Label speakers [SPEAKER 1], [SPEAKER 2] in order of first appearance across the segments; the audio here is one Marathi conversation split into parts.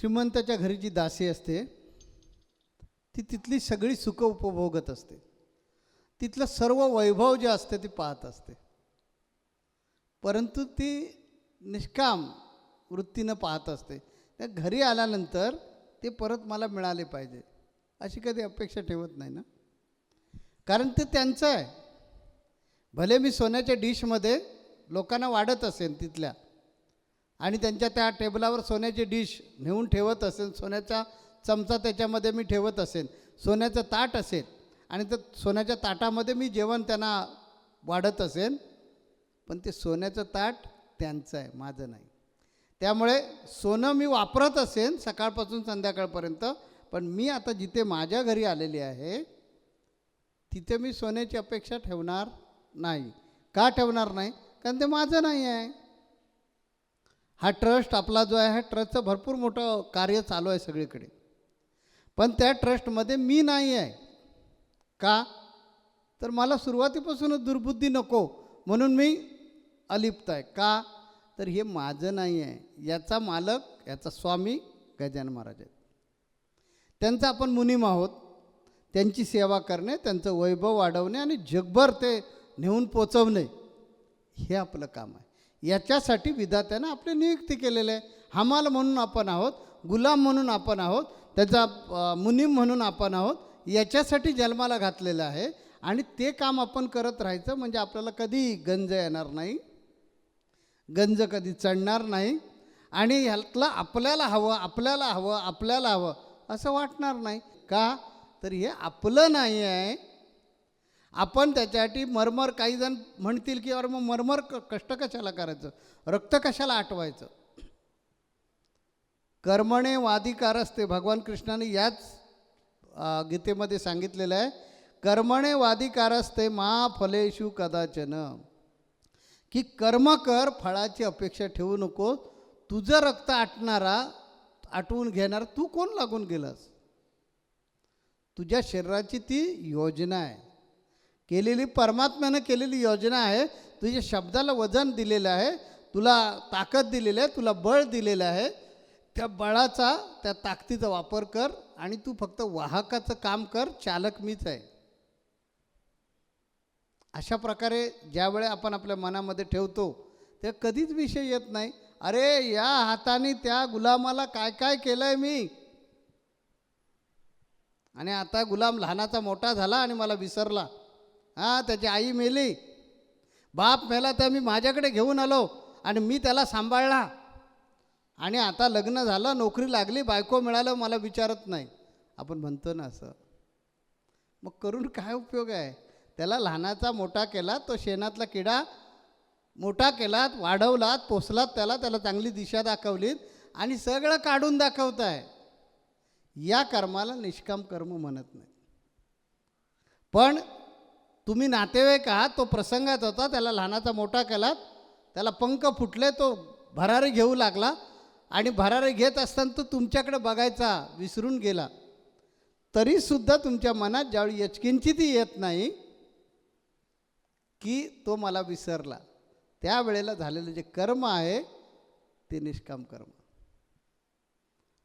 [SPEAKER 1] श्रीमंताच्या घरी जी दासी असते ती तिथली सगळी सुख उपभोगत असते, तिथलं सर्व वैभव जे असते ती पाहत असते, परंतु ती निष्काम वृत्तीनं पाहत असते. त्या घरी आल्यानंतर ते परत मला मिळाले पाहिजे अशी कधी अपेक्षा ठेवत नाही ना, कारण ते त्यांचं आहे. भले मी सोन्याच्या डिशमध्ये लोकांना वाढत असेल तिथल्या, आणि त्यांच्या त्या टेबलावर सोन्याची डिश नेऊन ठेवत असेल, सोन्याचा चमचा त्याच्यामध्ये मी ठेवत असेल, सोन्याचं ताट असेल आणि त्या सोन्याच्या ताटामध्ये मी जेवण त्यांना वाढत असेल, पण ते सोन्याचं ताट त्यांचं आहे, माझं नाही. त्यामुळे सोनं मी वापरत असेल सकाळपासून संध्याकाळपर्यंत, पण मी आता जिथे माझ्या घरी आलेली आहे तिथे मी सोन्याची अपेक्षा ठेवणार नाही. का ठेवणार नाही? कारण ते माझं नाही आहे. हा ट्रस्ट आपला जो आहे, हा ट्रस्टचं भरपूर मोठं कार्य चालू आहे सगळीकडे, पण त्या ट्रस्टमध्ये मी नाही आहे. का? तर मला सुरुवातीपासूनच दुर्बुद्धी नको म्हणून मी अलिप्त आहे. का? तर हे माझं नाही आहे, याचा मालक, याचा स्वामी गजानन महाराज आहेत. त्यांचा आपण मुनीम आहोत. त्यांची सेवा करणे, त्यांचं वैभव वाढवणे आणि जगभर ते नेऊन पोचवणे हे आपलं काम आहे. याच्यासाठी विधात्यानं आपली नियुक्ती केलेली आहे. हमाल म्हणून आपण आहोत, गुलाम म्हणून आपण आहोत, त्याचा मुनीम म्हणून आपण आहोत. याच्यासाठी जन्माला घातलेलं आहे आणि ते काम आपण करत राहायचं. म्हणजे आपल्याला कधी गंज येणार नाही, गंज कधी चढणार नाही आणि ह्यातलं आपल्याला हवं, आपल्याला हवं, आपल्याला हवं असं वाटणार नाही. का? तर हे आपलं नाही आहे. आपण त्याच्यासाठी मरमर, काही जण म्हणतील की अरे मग मरमर कष्ट कशाला करायचं, रक्त कशाला आटवायचं. कर्मणे वाधिकारस्ते, भगवान कृष्णाने याच गीतेमध्ये सांगितलेलं आहे, कर्मणे वाधिकारस्ते मा फलेषु कदाचन, की कर्म कर, फळाची अपेक्षा ठेवू नको. तुझं रक्त आटवून घेणार तू कोण लागून गेलास? तुझ्या शरीराची ती योजना आहे, केलेली परमात्म्यानं केलेली योजना आहे. तुझ्या शब्दाला वजन दिलेलं आहे, तुला ताकद दिलेली आहे, तुला बळ दिलेलं आहे. त्या बळाचा, त्या ताकदीचा वापर कर आणि तू फक्त वाहकाचं काम कर, चालक मीच आहे. अशा प्रकारे ज्यावेळे आपण आपल्या मनामध्ये ठेवतो ते कधीच विषय येत नाही, अरे या हाताने त्या गुलामाला काय काय केलं आहे मी, आणि आता गुलाम लहानाचा मोठा झाला आणि मला विसरला. हां, त्याची आई मेली, बाप मेला, तर मी माझ्याकडे घेऊन आलो आणि मी त्याला सांभाळला, आणि आता लग्न झालं, नोकरी लागली, बायको मिळालं, मला विचारत नाही. आपण म्हणतो ना असं. मग करून काय उपयोग आहे? त्याला लहानाचा मोठा केला, तो शेणातला किडा मोठा केलात, वाढवलात, पोसलात, त्याला चांगली दिशा दाखवलीत आणि सगळं काढून दाखवत आहे. या कर्माला निष्काम कर्म म्हणत नाही. पण तुम्ही नातेवाईक आहात, तो प्रसंगात होता, त्याला लहानाचा मोठा केलात, त्याला पंख फुटले, तो भरारी घेऊ लागला आणि भरारी घेत असताना तो तुमच्याकडे बघायचा विसरून गेला, तरीसुद्धा तुमच्या मनात ज्यावेळी यचकिंचितही येत नाही की तो मला विसरला, त्यावेळेला झालेलं जे कर्म आहे ते निष्काम कर्म.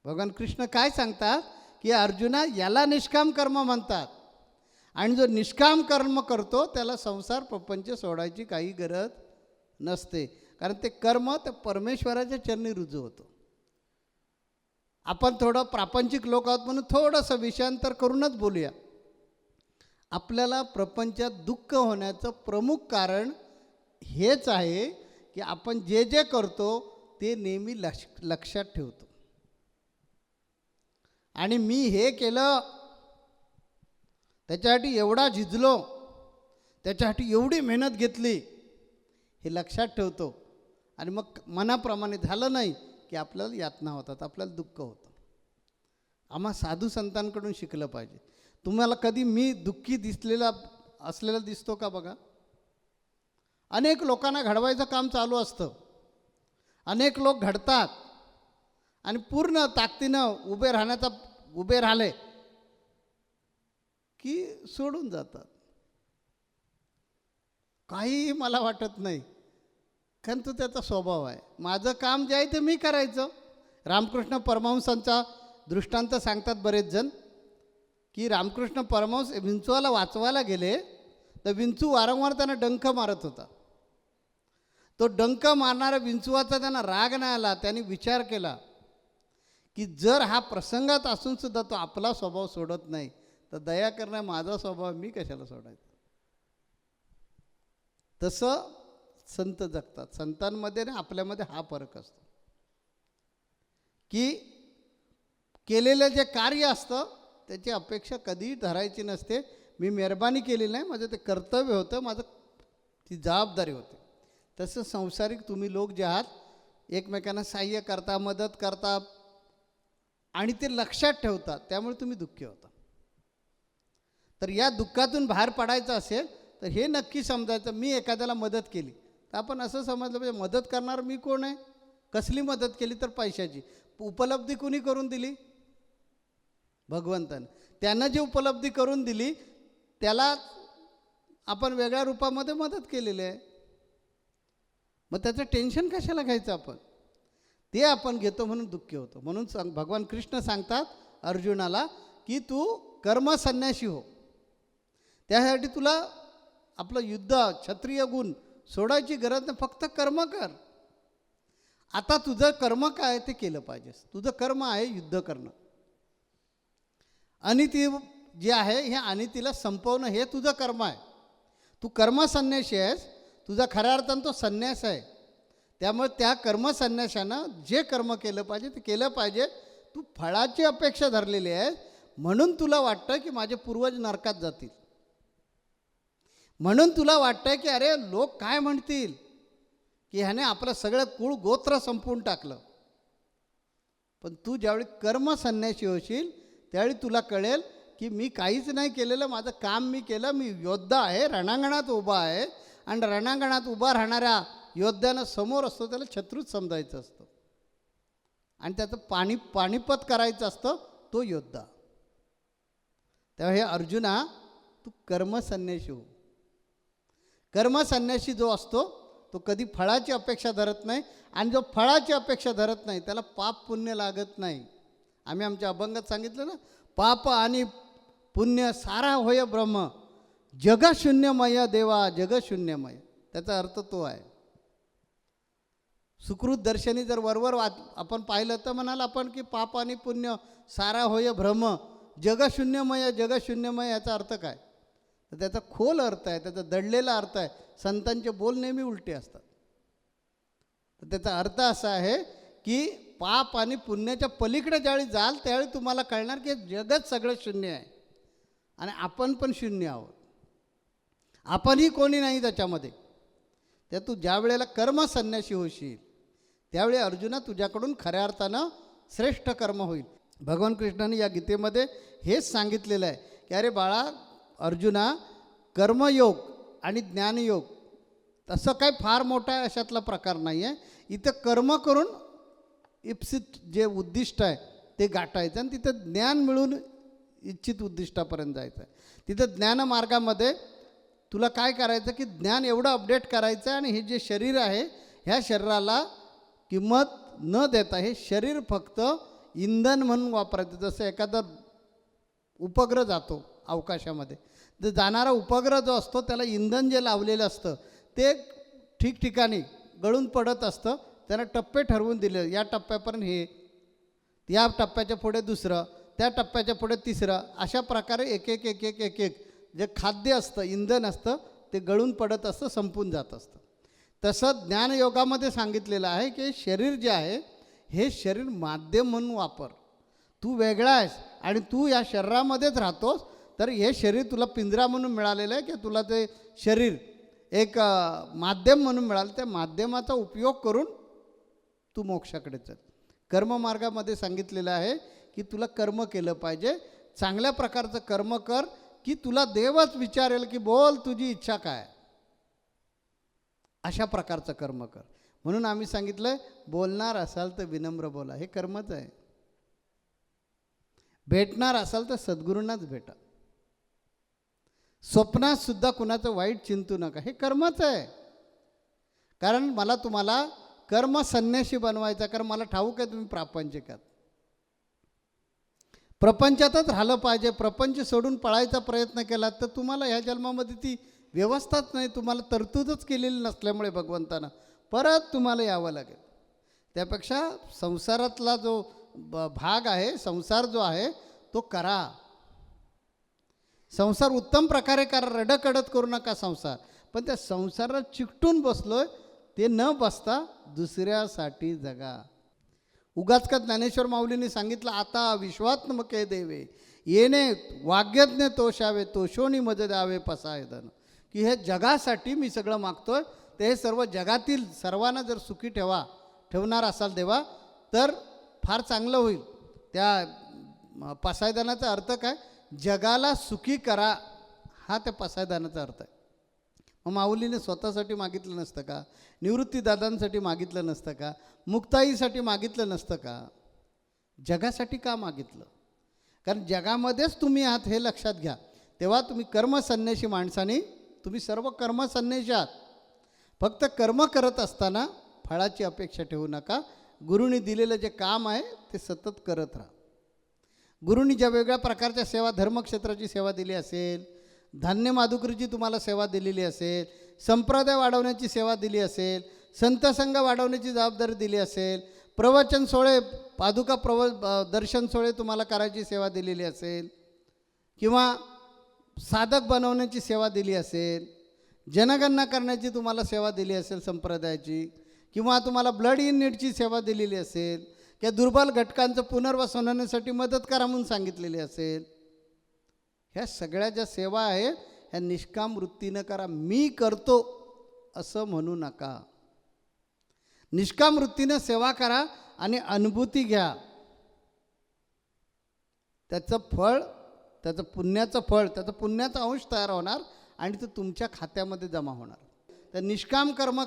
[SPEAKER 1] भगवान कृष्ण काय सांगतात की अर्जुना, याला निष्काम कर्म म्हणतात. आणि जो निष्काम कर्म करतो त्याला संसार प्रपंच सोडायची काही गरज नसते, कारण ते कर्म ते परमेश्वराच्या चरणी रुजू होतो. आपण थोडं प्रापंचिक लोक आहोत म्हणून थोडंसं विषयांतर करूनच बोलूया. आपल्याला प्रपंचात दुःख होण्याचं प्रमुख कारण हेच आहे की आपण जे जे करतो ते नेहमी लक्षात ठेवतो, आणि मी हे केलं, त्याच्यासाठी एवढा झिजलो, त्याच्यासाठी एवढी मेहनत घेतली, हे लक्षात ठेवतो. आणि मग मनाप्रमाणे झालं नाही की आपल्याला यातना होतात, आपल्याला दुःख होतं. आम्हा साधू संतांकडून शिकलं पाहिजे. तुम्हाला कधी मी दुःखी असलेला दिसतो का? बघा, अनेक लोकांना घडवायचं काम चालू असतं, अनेक लोक घडतात आणि पूर्ण ताकदीनं उभे राहिले की सोडून जातात. काहीही मला वाटत नाही, कारण तो त्याचा स्वभाव आहे. माझं काम जे आहे ते मी करायचं, रामकृष्ण परमहंसांचा दृष्टांत सांगतात बरेच जण की रामकृष्ण परमहंस विंचूला वाचवायला गेले तर विंचू वारंवार त्यांना डंख मारत होता. तो डंख मारणाऱ्या विंचूचा त्यांना राग नाही आला. त्यांनी विचार केला की जर हा प्रसंगात असून सुद्धा तो आपला स्वभाव सोडत नाही तर दया करणं माझा स्वभाव मी कशाला सोडायचा. तसं संत जगतात. संतांमध्ये ना आपल्यामध्ये हा फरक असतो की केलेलं जे कार्य असतं त्याची अपेक्षा कधीही धरायची नसते. मी मेहरबानी केली नाही, माझं ते कर्तव्य होतं, माझं ती जबाबदारी होती. तसं संसारिक तुम्ही लोक जे आहात एकमेकांना सहाय्य करता, मदत करता आणि ते लक्षात ठेवतात, त्यामुळे तुम्ही दुःखी होता. तर या दुःखातून बाहेर पडायचं असेल तर हे नक्की समजायचं, मी एखाद्याला मदत केली तर आपण असं समजलं पाहिजे मदत करणार मी कोण आहे. कसली मदत केली तर पैशाची. उपलब्धी कुणी करून दिली? भगवंताने. त्यानं जी उपलब्धी करून दिली त्याला आपण वेगळ्या रूपामध्ये मदत केलेली आहे. मग त्याचं टेन्शन कशाला घ्यायचं आपण? ते आपण घेतो म्हणून दुःखी होतो. म्हणून भगवान कृष्ण सांगतात अर्जुनाला की तू कर्मसन्यासी हो. त्यासाठी तुला आपलं युद्ध क्षत्रिय गुण सोडायची गरज नाही, फक्त कर्म कर. आता तुझं कर्म काय ते केलं पाहिजेस. तुझं कर्म आहे युद्ध करणं. अनिती जे आहे हे अनितीला संपवणं हे तुझं कर्म आहे. तू कर्मसन्यासी आहेस. तुझा खऱ्या अर्थानं तो संन्यास आहे. त्यामुळे त्या कर्मसन्यासानं जे कर्म केलं पाहिजे ते केलं पाहिजे. तू फळाची अपेक्षा धरलेली आहे म्हणून तुला वाटतं की माझे पूर्वज नरकात जातील. म्हणून तुला वाटतं की अरे लोक काय म्हणतील की ह्याने आपलं सगळं कुळ गोत्र संपवून टाकलं. पण तू ज्यावेळी कर्मसन्यासी होशील त्यावेळी तुला कळेल की मी काहीच नाही केलेलं, माझं काम मी केलं. मी योद्धा आहे, रणांगणात उभा आहे आणि रणांगणात उभा राहणाऱ्या योद्ध्यानं समोर असतो त्याला शत्रूच समजायचं असतं आणि त्याचं पाणीपत करायचं असतं तो योद्धा. तेव्हा हे अर्जुना तू कर्मसन्यासी हो. कर्मसन्यासी जो असतो तो कधी फळाची अपेक्षा धरत नाही आणि जो फळाची अपेक्षा धरत नाही त्याला पाप पुण्य लागत नाही. आम्ही आमच्या अभंगात सांगितलं ना, पाप आणि पुण्य सारा होय ब्रह्म, जगशून्यमय देवा जगशून्यमय. त्याचा अर्थ तो आहे. सुकृत दर्शनी जर वरवर आपण पाहिलं तर म्हणाल आपण की पाप आणि पुण्य सारा होय ब्रह्म, जगशून्यमय जगशून्यमय. याचा अर्थ काय? तर त्याचा खोल अर्थ आहे, त्याचा दडलेला अर्थ आहे. संतांचे बोल नेहमी उलटे असतात. तर त्याचा अर्थ असा आहे की पाप आणि पुण्याच्या पलीकडे ज्यावेळी जाल त्यावेळी तुम्हाला कळणार की जगत सगळं शून्य आहे आणि आपण पण शून्य आहोत. आपणही कोणी नाही त्याच्यामध्ये. त्या तू ज्या वेळेला कर्मसन्यासी होशील त्यावेळी अर्जुना तुझ्याकडून खऱ्या अर्थानं श्रेष्ठ कर्म होईल. भगवान कृष्णाने या गीतेमध्ये हेच सांगितलेलं आहे की अरे बाळा अर्जुना, कर्मयोग आणि ज्ञानयोग तसं काही फार मोठा अशातला प्रकार नाही आहे. इथं कर्म करून इप्सित जे उद्दिष्ट आहे ते गाठायचं आणि तिथं ज्ञान मिळून इच्छित उद्दिष्टापर्यंत जायचं आहे. तिथं ज्ञानमार्गामध्ये तुला काय करायचं की ज्ञान एवढं अपडेट करायचं आहे आणि हे जे शरीर आहे ह्या शरीराला किंमत न देता हे शरीर फक्त इंधन म्हणून वापरायचं. जसं एखादा उपग्रह जातो अवकाशामध्ये, तर जाणारा उपग्रह जो असतो त्याला इंधन जे लावलेलं असतं ते ठिकठिकाणी गळून पडत असतं. त्यांना टप्पे ठरवून दिले, या टप्प्यापर्यंत हे, या टप्प्याच्या पुढे दुसरं, त्या टप्प्याच्या पुढे तिसरं, अशा प्रकारे एक एक एक एक एक एक जे खाद्य असतं इंधन असतं ते गळून पडत असतं, संपून जात असतं. तसं ज्ञानयोगामध्ये सांगितलेलं आहे की शरीर जे आहे हे शरीर माध्यम म्हणून वापर. तू वेगळा आहेस आणि तू या शरीरामध्येच राहतोस, तर हे शरीर तुला पिंजरा म्हणून मिळालेलं आहे की तुला ते शरीर एक माध्यम म्हणून मिळालं. त्या माध्यमाचा उपयोग करून तू मोक्षाकडे चल. कर्ममार्गामध्ये सांगितलेलं आहे की तुला कर्म केलं पाहिजे, चांगल्या प्रकारचं कर्म कर की तुला देवच विचारेल की बोल तुझी इच्छा काय. अशा प्रकारचं कर्म कर. म्हणून आम्ही सांगितलं बोलणार असाल तर विनम्र बोला, हे कर्मच आहे. भेटणार असाल तर सद्गुरूंनाच भेटा. स्वप्नात सुद्धा कुणाचं वाईट चिंतू नका, हे कर्मच आहे. कारण मला तुम्हाला कर्म संन्याशी बनवायचा, कारण मला ठाऊक आहे तुम्ही प्रापंचिकात, प्रपंचातच राहिलं पाहिजे. प्रपंच सोडून पळायचा प्रयत्न केला तर तुम्हाला ह्या जन्मामध्ये ती व्यवस्थाच नाही, तुम्हाला तरतूदच केलेली नसल्यामुळे भगवंतानं परत तुम्हाला यावं लागेल. त्यापेक्षा संसारातला जो भाग आहे, संसार जो आहे तो करा. संसार उत्तम प्रकारे करा, रडकडत करू नका संसार. पण त्या संसारात चिकटून बसलोय ते न बसता दुसऱ्यासाठी जगा. उगाच का ज्ञानेश्वर माऊलींनी सांगितलं, आता विश्वात्मके देवे येणे वाग्यज्ञ तोषावे तोषोनी मज द्यावे पसायदन, की हे जगासाठी मी सगळं मागतोय, ते हे सर्व जगातील सर्वांना जर सुखी ठेवणार असाल देवा तर फार चांगलं होईल. त्या पसायदानाचा अर्थ काय? जगाला सुखी करा, हा त्या पसायदानाचा अर्थ आहे. मग माऊलीने स्वतःसाठी मागितलं नसतं का? निवृत्तीदादांसाठी मागितलं नसतं का? मुक्ताईसाठी मागितलं नसतं का? जगासाठी का मागितलं? कारण जगामध्येच तुम्ही आहात हे लक्षात घ्या. तेव्हा तुम्ही कर्मसन्यासी माणसाने, तुम्ही सर्व कर्मसन्यासी आहात. फक्त कर्म करत असताना फळाची अपेक्षा ठेवू नका. गुरुनी दिलेलं जे काम आहे ते सतत करत राहा. गुरुनी ज्या वेगळ्या प्रकारच्या सेवा, धर्मक्षेत्राची सेवा दिली असेल, धान्य माधुकरीची तुम्हाला सेवा दिलेली असेल, संप्रदाय वाढवण्याची सेवा दिली असेल, संतसंग वाढवण्याची जबाबदारी दिली असेल, प्रवचन सोहळे, पादुका दर्शन सोहळे तुम्हाला करायची सेवा दिलेली असेल, किंवा साधक बनवण्याची सेवा दिली असेल, जनगणना करण्याची तुम्हाला सेवा दिली असेल संप्रदायाची, किंवा तुम्हाला ब्लड युनिटची सेवा दिलेली असेल, किंवा दुर्बल घटकांचं पुनर्वसन होण्यासाठी मदत करा म्हणून सांगितलेली असेल, ह्या सगळ्या ज्या सेवा आहेत ह्या निष्काम वृत्तीनं करा. मी करतो असं म्हणू नका. निष्काम वृत्तीनं सेवा करा आणि अनुभूती घ्या. त्याचं फळ, त्याचं पुण्याचं फळ, त्याचं पुण्याचा अंश तयार होणार आणि ते तुमच्या खात्यामध्ये जमा होणार. तर निष्काम कर्म